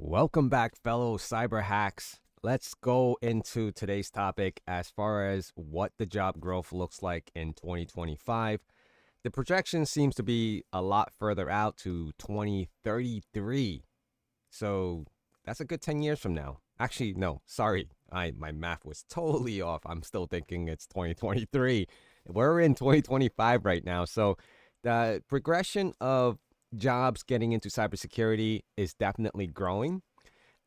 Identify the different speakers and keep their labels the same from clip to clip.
Speaker 1: Welcome back, fellow cyber hacks. Let's go into today's topic as far as what the job growth looks like in 2025. The projection seems to be a lot further out to 2033. So that's a good 10 years from now. Actually, no, sorry. My math was totally off. I'm still thinking it's 2023. We're in 2025 right now. So the progression of jobs getting into cybersecurity is definitely growing.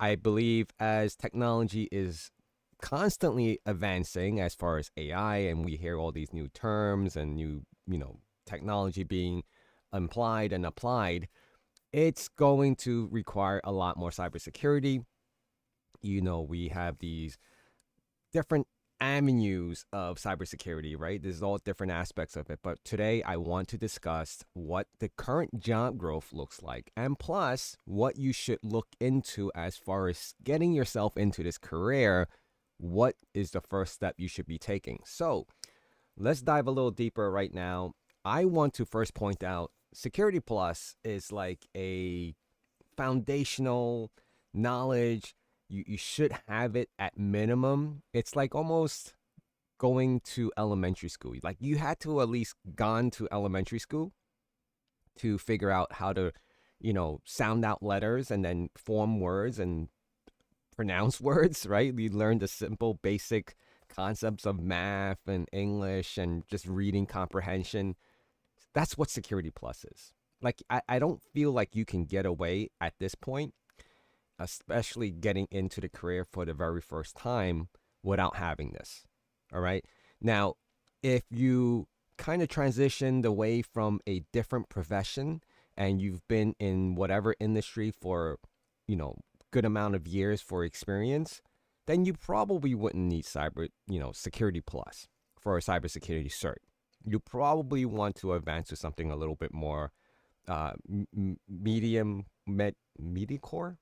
Speaker 1: I believe as technology is constantly advancing as far as AI, and we hear all these new terms and new, technology being implied and applied, it's going to require a lot more cybersecurity. We have these different avenues of cybersecurity, right? There's all different aspects of it. But today I want to discuss what the current job growth looks like, and plus what you should look into as far as getting yourself into this career. What is the first step you should be taking? So let's dive a little deeper right now. I want to first point out Security Plus is like a foundational knowledge. You should have it at minimum. It's like almost going to elementary school. Like you had to at least gone to elementary school to figure out how to, sound out letters and then form words and pronounce words, right? You learn the simple basic concepts of math and English and just reading comprehension. That's what Security Plus is. Like I don't feel like you can get away at this point, especially getting into the career for the very first time without having this. All right. Now, if you kind of transitioned away from a different profession and you've been in whatever industry for, good amount of years for experience, then you probably wouldn't need Security Plus for a cybersecurity cert. You probably want to advance to something a little bit more medium, medicore,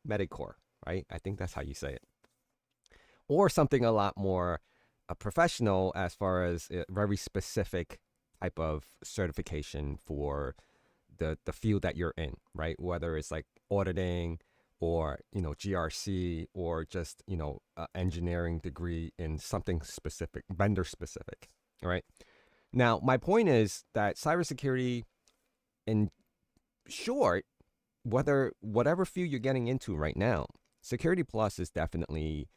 Speaker 1: right? I think that's how you say it. Or something a lot more professional as far as a very specific type of certification for the field that you're in, right? Whether it's like auditing or, GRC or just, engineering degree in something specific, vendor specific, all right? Now, my point is that cybersecurity, in short, whatever field you're getting into right now, Security Plus is definitely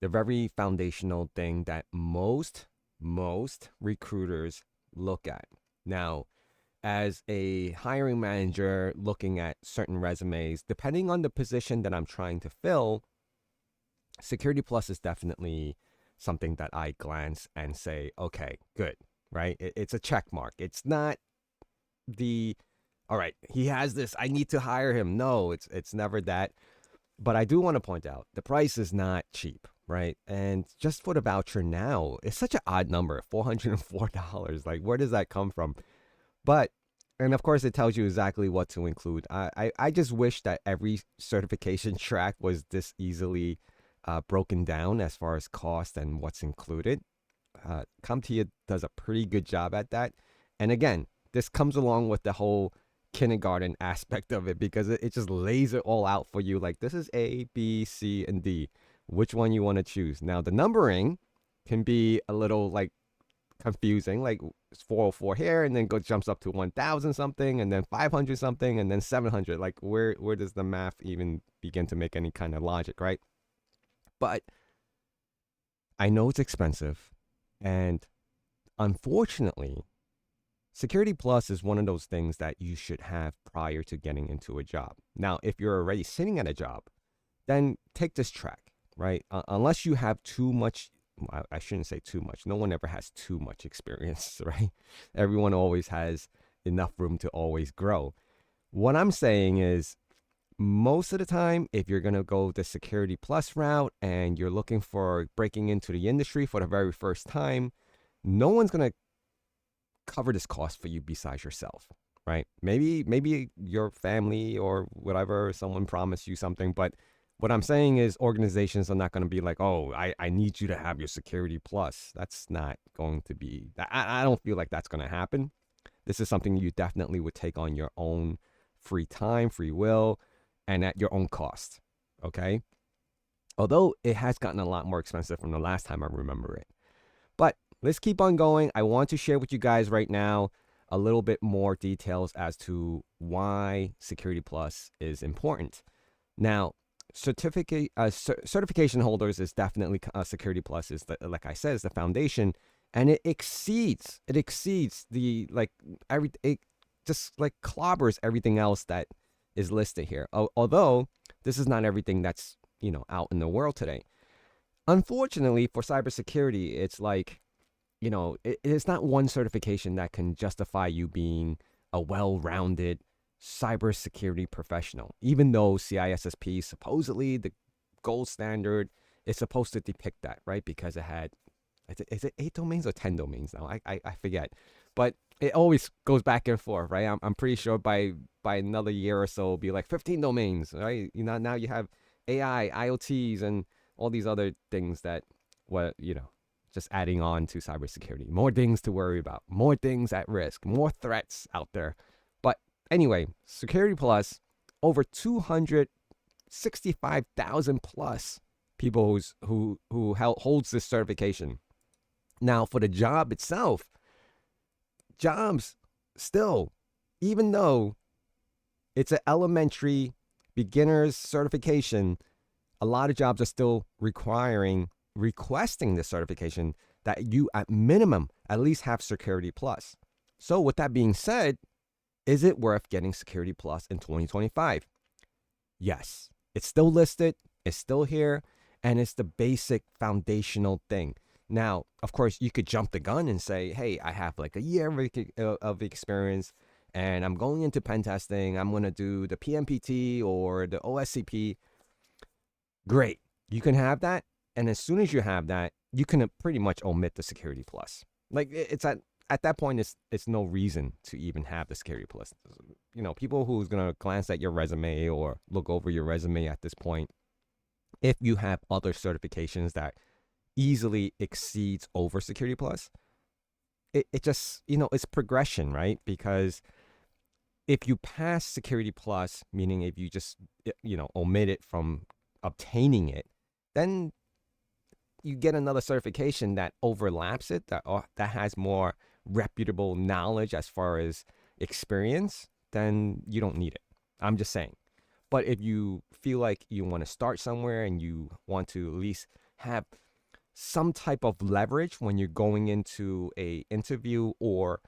Speaker 1: the very foundational thing that most recruiters look at. Now, as a hiring manager looking at certain resumes, depending on the position that I'm trying to fill, Security Plus is definitely something that I glance and say, okay, good, right? It's a check mark. It's not the, all right, he has this, I need to hire him. No, it's never that. But I do want to point out the price is not cheap, right? And just for the voucher now, it's such an odd number, $404. Like, where does that come from? But, and of course, it tells you exactly what to include. I just wish that every certification track was this easily broken down as far as cost and what's included. CompTIA does a pretty good job at that. And again, this comes along with the whole kindergarten aspect of it because it just lays it all out for you. Like, this is A, B, C, and D. Which one you want to choose? Now, the numbering can be a little like confusing. Like, it's 404 here, and then jumps up to 1,000 something, and then 500 something, and then 700. Like, where does the math even begin to make any kind of logic, right? But I know it's expensive, and unfortunately, Security Plus is one of those things that you should have prior to getting into a job. Now, if you're already sitting at a job, then take this track, right? Unless you have too much, I shouldn't say too much. No one ever has too much experience, right? Everyone always has enough room to always grow. What I'm saying is, most of the time, if you're going to go the Security Plus route and you're looking for breaking into the industry for the very first time, no one's going to cover this cost for you besides yourself, right? Maybe your family or whatever, someone promised you something, but what I'm saying is organizations are not going to be like, oh, I need you to have your Security Plus. That's not going to be, I don't feel like that's going to happen. This is something you definitely would take on your own free time, free will, and at your own cost. okay? Although it has gotten a lot more expensive from the last time I remember it. But let's keep on going. I want to share with you guys right now a little bit more details as to why Security Plus is important. Now, certification holders is definitely Security Plus is like I said, is the foundation, and it exceeds the it just like clobbers everything else that is listed here. Although this is not everything that's out in the world today. Unfortunately, for cybersecurity, it's like it's not one certification that can justify you being a well-rounded cybersecurity professional. Even though CISSP is supposedly the gold standard, it's supposed to depict that, right? Because it had, is it 8 domains or 10 domains now? I forget. But it always goes back and forth, right? I'm pretty sure by another year or so, it'll be like 15 domains, right? Now you have AI, IoTs, and all these other things that, just adding on to cybersecurity. More things to worry about, more things at risk, more threats out there. But anyway, Security Plus, over 265,000 plus people who holds this certification. Now, for the job itself, jobs still, even though it's an elementary beginner's certification, a lot of jobs are still requesting this certification that you at minimum at least have Security Plus. So with that being said, is it worth getting Security Plus in 2025? Yes, it's still listed, it's still here, and it's the basic foundational thing. Now, of course, you could jump the gun and say, hey, I have like a year of experience and I'm going into pen testing. I'm going to do the PMPT or the OSCP. Great. You can have that. And as soon as you have that, you can pretty much omit the Security Plus. Like it's at that point, it's no reason to even have the Security Plus. People who's going to glance at your resume or look over your resume at this point, if you have other certifications that easily exceeds over Security Plus, it just, it's progression, right? Because if you pass Security Plus, meaning if you just, omit it from obtaining it, then you get another certification that overlaps it, that has more reputable knowledge as far as experience, then you don't need it. I'm just saying. But if you feel like you want to start somewhere and you want to at least have some type of leverage when you're going into a interview or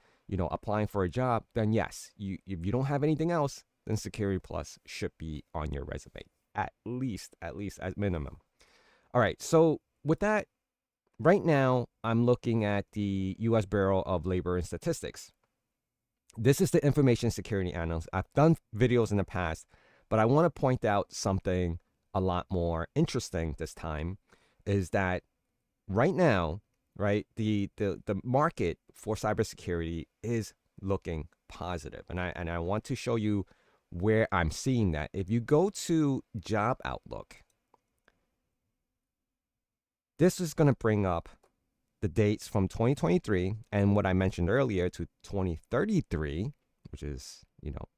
Speaker 1: applying for a job, then yes, if you don't have anything else, then Security Plus should be on your resume at least as minimum. All right, so with that, right now I'm looking at the U.S. Bureau of Labor and Statistics. This is the information security analyst. I've done videos in the past, but I want to point out something a lot more interesting this time, is that right now, right, the market for cybersecurity is looking positive. And I want to show you where I'm seeing that. If you go to Job Outlook, this is going to bring up the dates from 2023 and what I mentioned earlier to 2033, which is,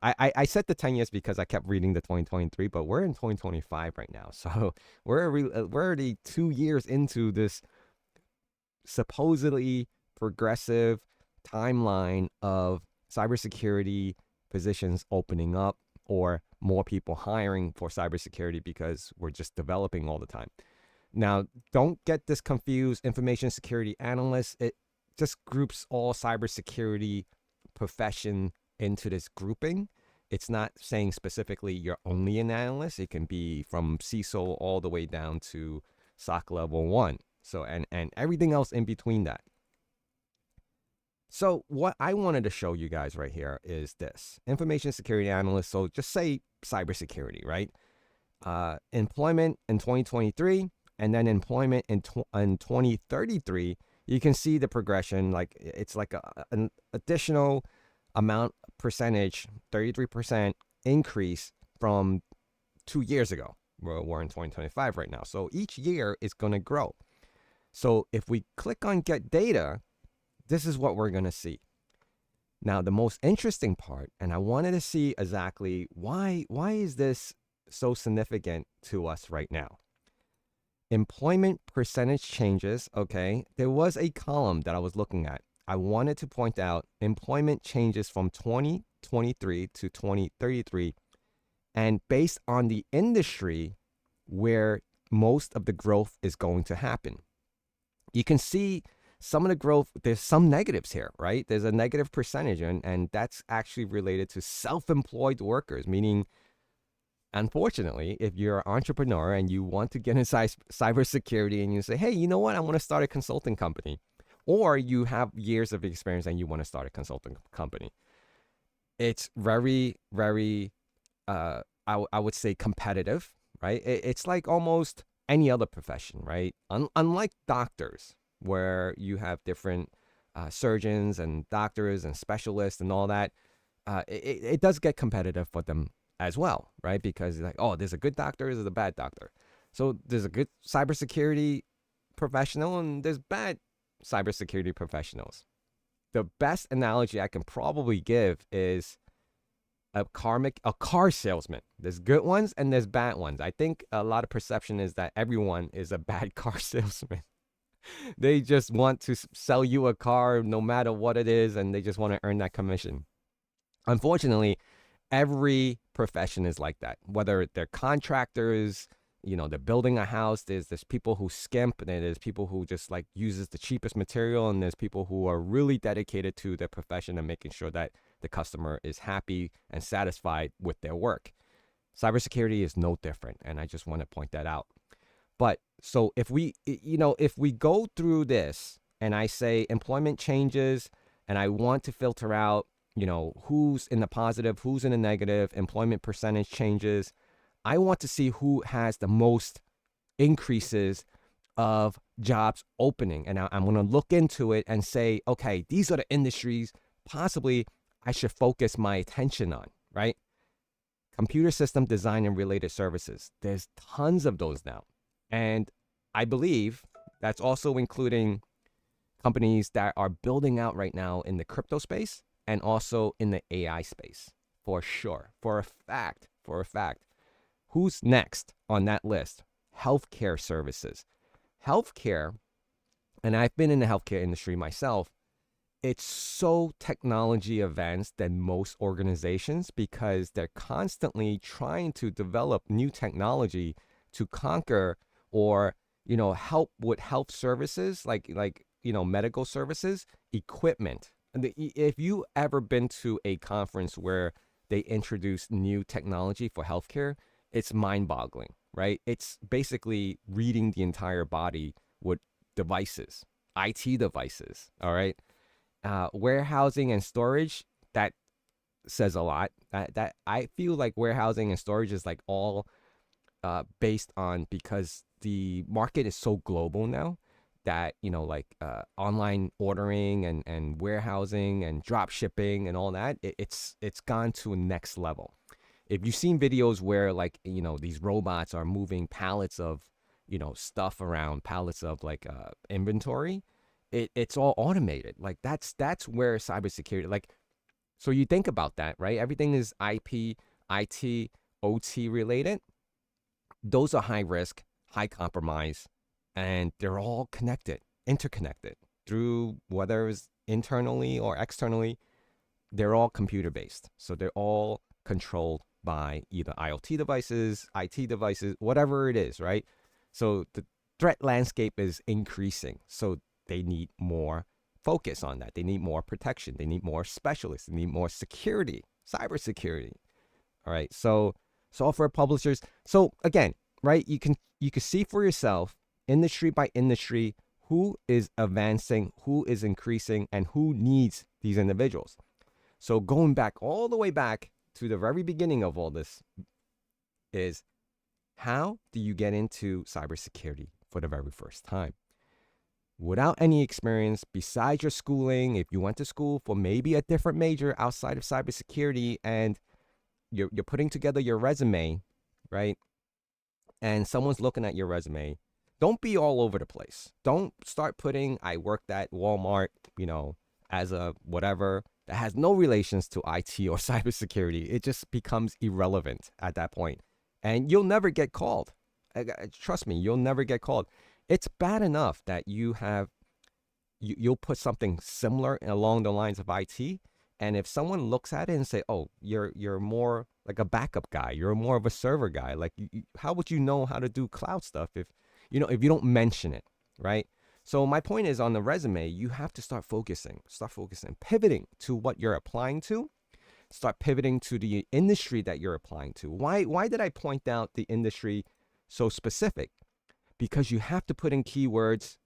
Speaker 1: I said the 10 years because I kept reading the 2023, but we're in 2025 right now. So we're already 2 years into this supposedly progressive timeline of cybersecurity positions opening up or more people hiring for cybersecurity because we're just developing all the time. Now, don't get this confused. Information security analyst, it just groups all cybersecurity profession into this grouping. It's not saying specifically you're only an analyst. It can be from CISO all the way down to SOC level 1. So, and everything else in between that. So what I wanted to show you guys right here is this. Information security analyst, so just say cybersecurity, right? Employment in 2023, and then employment in 2033, you can see the progression. Like it's like an additional amount percentage, 33% increase from 2 years ago. We're in 2025 right now. So each year is going to grow. So if we click on get data, this is what we're going to see. Now, the most interesting part, and I wanted to see exactly why is this so significant to us right now? Employment percentage changes. Okay. There was a column that I was looking at. I wanted to point out employment changes from 2023 to 2033. And based on the industry where most of the growth is going to happen, you can see some of the growth. There's some negatives here, right? There's a negative percentage, and that's actually related to self-employed workers, meaning, unfortunately, if you're an entrepreneur and you want to get in cybersecurity and you say, hey, you know what? I want to start a consulting company, or you have years of experience and you want to start a consulting company, it's very, very, I would say competitive, right? It's like almost any other profession, right? Unlike doctors, where you have different surgeons and doctors and specialists and all that, it does get competitive for them as well, right? Because like, oh, there's a good doctor, there's a bad doctor. So there's a good cybersecurity professional and there's bad cybersecurity professionals. The best analogy I can probably give is a car salesman. There's good ones and there's bad ones. I think a lot of perception is that everyone is a bad car salesman. They just want to sell you a car no matter what it is, and they just want to earn that commission. Unfortunately, every profession is like that. Whether they're contractors, they're building a house, there's people who skimp, and there's people who just like uses the cheapest material, and there's people who are really dedicated to their profession and making sure that the customer is happy and satisfied with their work. Cybersecurity is no different, and I just want to point that out. But so if we go through this and I say employment changes and I want to filter out, who's in the positive, who's in the negative, employment percentage changes, I want to see who has the most increases of jobs opening. And I'm going to look into it and say, okay, these are the industries possibly I should focus my attention on, right? Computer system design and related services. There's tons of those now. And I believe that's also including companies that are building out right now in the crypto space and also in the AI space, for sure. For a fact. Who's next on that list? Healthcare services. Healthcare, and I've been in the healthcare industry myself, it's so technology advanced than most organizations because they're constantly trying to develop new technology to conquer or help with health services like medical services, equipment. If you ever been to a conference where they introduce new technology for healthcare, it's mind-boggling, right? It's basically reading the entire body with devices, IT devices, all right? Warehousing and storage, that says a lot. That I feel like warehousing and storage is like all based on, because the market is so global now that online ordering and warehousing and drop shipping and all that, it's gone to a next level. If you've seen videos where these robots are moving pallets of stuff around, pallets of inventory, it's all automated. That's where cybersecurity, so you think about that, right? Everything is IP, IT, OT related. Those are high risk, high compromise, and they're all interconnected through, whether it's internally or externally, they're all computer based. So they're all controlled by either IoT devices, IT devices, whatever it is, right? So the threat landscape is increasing. So they need more focus on that. They need more protection. They need more specialists. They need more security, cybersecurity. All right. So software publishers. So again, right, you can see for yourself, industry by industry, who is advancing, who is increasing, and who needs these individuals. So going back all the way back to the very beginning of all this is, how do you get into cybersecurity for the very first time? Without any experience besides your schooling, if you went to school for maybe a different major outside of cybersecurity and you're putting together your resume, right? And someone's looking at your resume, don't be all over the place. Don't start putting, I worked at Walmart, as a whatever that has no relations to IT or cybersecurity. It just becomes irrelevant at that point. and you'll never get called. Trust me, you'll never get called. It's bad enough that you'll put something similar along the lines of IT, and if someone looks at it and say, "Oh, you're more like a backup guy. You're more of a server guy." Like, how would you know how to do cloud stuff if you don't mention it, right? So my point is, on the resume, you have to start focusing, pivoting to what you're applying to. Start pivoting to the industry that you're applying to. Why did I point out the industry so specific? Because you have to put in keywords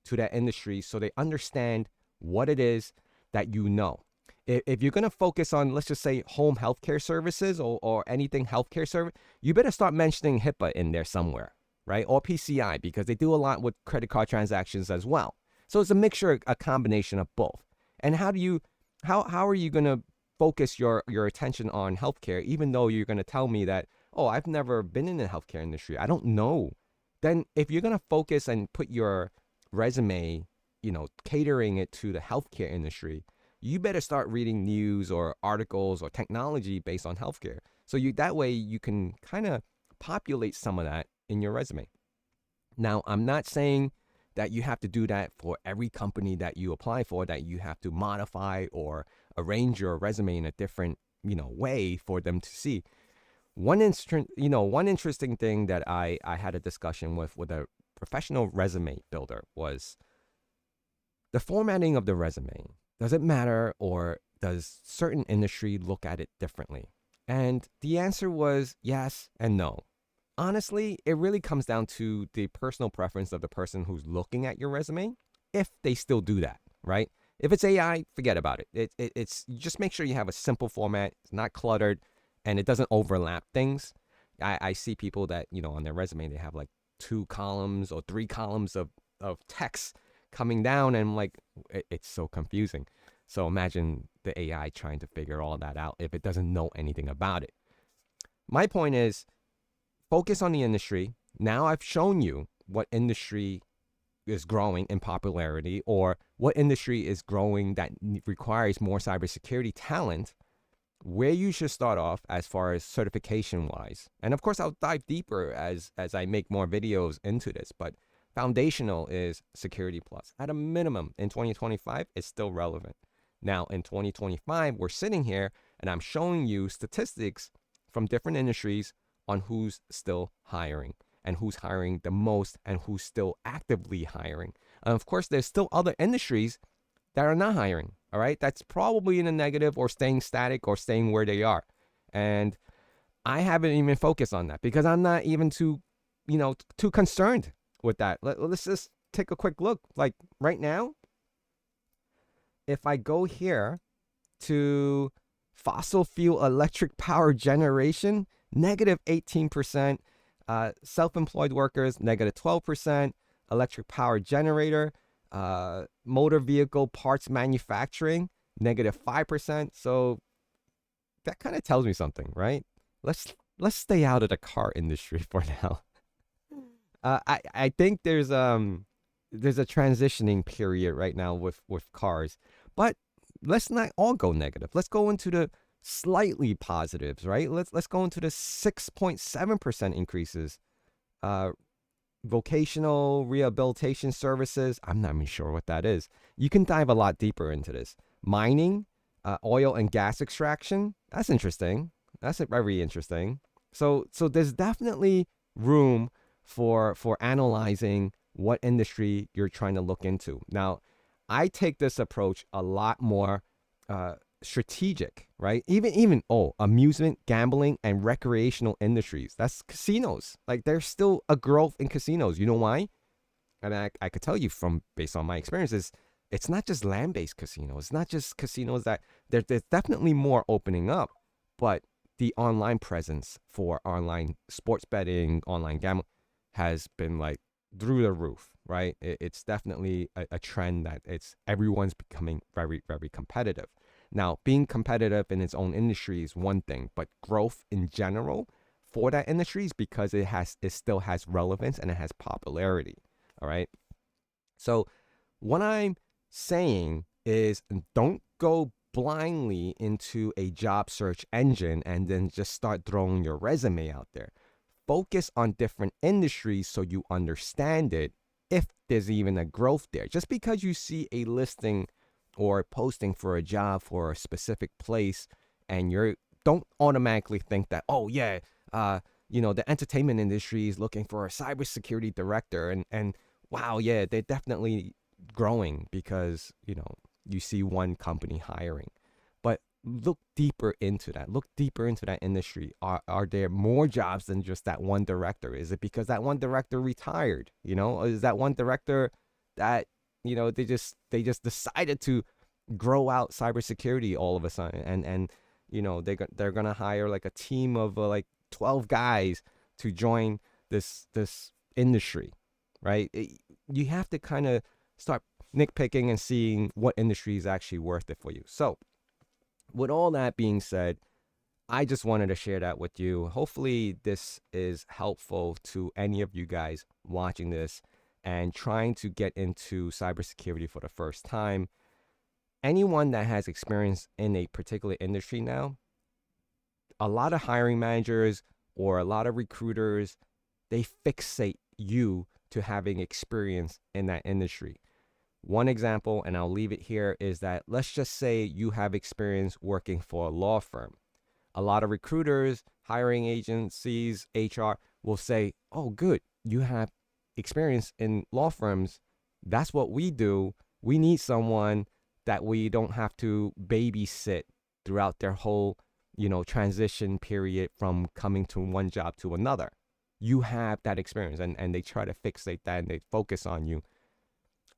Speaker 1: to that industry so they understand what it is that you know. If you're going to focus on, let's just say, home healthcare services or anything healthcare service, you better start mentioning HIPAA in there somewhere, right? Or PCI, because they do a lot with credit card transactions as well. So it's a mixture, a combination of both. And how are you going to focus your attention on healthcare, even though you're going to tell me that, oh, I've never been in the healthcare industry, I don't know? Then if you're going to focus and put your resume, catering it to the healthcare industry, you better start reading news or articles or technology based on healthcare. So that way you can kind of populate some of that in your resume. Now, I'm not saying that you have to do that for every company that you apply for, that you have to modify or arrange your resume in a different, way for them to see. One interesting thing that I had a discussion with a professional resume builder was the formatting of the resume. Does it matter, or does certain industry look at it differently? And the answer was yes and no. Honestly, it really comes down to the personal preference of the person who's looking at your resume, if they still do that, right? If it's AI, forget about it. It's just make sure you have a simple format, it's not cluttered, and it doesn't overlap things. I see people that, on their resume, they have like 2 columns or 3 columns of text coming down, and like, it's so confusing. So imagine the AI trying to figure all that out if it doesn't know anything about it. My point is, focus on the industry. Now I've shown you what industry is growing in popularity, or what industry is growing that requires more cybersecurity talent, where you should start off as far as certification wise. And of course, I'll dive deeper as I make more videos into this, but foundational is Security Plus. At a minimum, in 2025, it's still relevant. Now, in 2025, we're sitting here and I'm showing you statistics from different industries on who's still hiring and who's hiring the most and who's still actively hiring. And of course, there's still other industries that are not hiring, all right? That's probably in a negative or staying static or staying where they are. And I haven't even focused on that because I'm not even too concerned with that. Let's just take a quick look. Like right now, if I go here to fossil fuel electric power generation, negative 18%, self-employed workers, negative 12%, electric power generator, motor vehicle parts manufacturing, negative 5%. So that kind of tells me something, right? Let's stay out of the car industry for now. I think there's a transitioning period right now with cars, but let's not all go negative. Let's go into the slightly positives, right? Let's go into the 6.7% increases. Vocational rehabilitation services. I'm not even sure what that is. You can dive a lot deeper into this. Mining, oil and gas extraction. That's interesting. That's very interesting. So there's definitely room for analyzing what industry you're trying to look into. Now, I take this approach a lot more strategic, right? Even amusement, gambling, and recreational industries. That's casinos. Like, there's still a growth in casinos. You know why? And I could tell you from based on my experiences, it's not just land-based casinos. It's not just casinos that there's definitely more opening up, but the online presence for online sports betting, online gambling has been like through the roof, right? It's definitely a trend that everyone's becoming very, very competitive. Now, being competitive in its own industry is one thing, but growth in general for that industry is because it still has relevance and it has popularity. All right. So what I'm saying is, don't go blindly into a job search engine and then just start throwing your resume out there. focus on different industries so you understand it, if there's even a growth there. Just because you see a listing or posting for a job for a specific place, and you don't automatically think that, oh yeah, the entertainment industry is looking for a cybersecurity director, and wow, yeah, they're definitely growing because you see one company hiring. But look deeper into that. Look deeper into that industry. Are there more jobs than just that one director? Is it because that one director retired? Or is that one director that they just decided to grow out cybersecurity all of a sudden, and they're gonna hire like a team of like 12 guys to join this industry, right? You have to kind of start nitpicking and seeing what industry is actually worth it for you. So with all that being said, I just wanted to share that with you. Hopefully this is helpful to any of you guys watching this and trying to get into cybersecurity for the first time. Anyone that has experience in a particular industry now, a lot of hiring managers or a lot of recruiters, they fixate you to having experience in that industry. One example, and I'll leave it here, is that let's just say you have experience working for a law firm. A lot of recruiters, hiring agencies, HR will say, oh, good, you have experience in law firms. That's what we do. We need someone that we don't have to babysit throughout their whole, transition period from coming to one job to another. You have that experience, and they try to fixate that and they focus on you.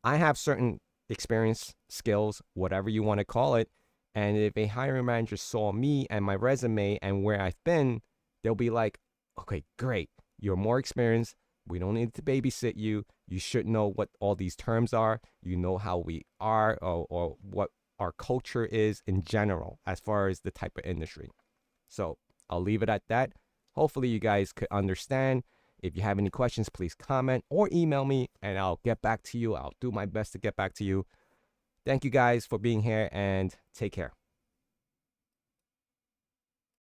Speaker 1: I have certain experience, skills, whatever you want to call it. And if a hiring manager saw me and my resume and where I've been, they'll be like, okay, great. You're more experienced. We don't need to babysit you. You should know what all these terms are. You know how we are, or what our culture is in general as far as the type of industry. So I'll leave it at that. Hopefully you guys could understand. If you have any questions, please comment or email me and I'll get back to you. I'll do my best to get back to you. Thank you guys for being here and take care.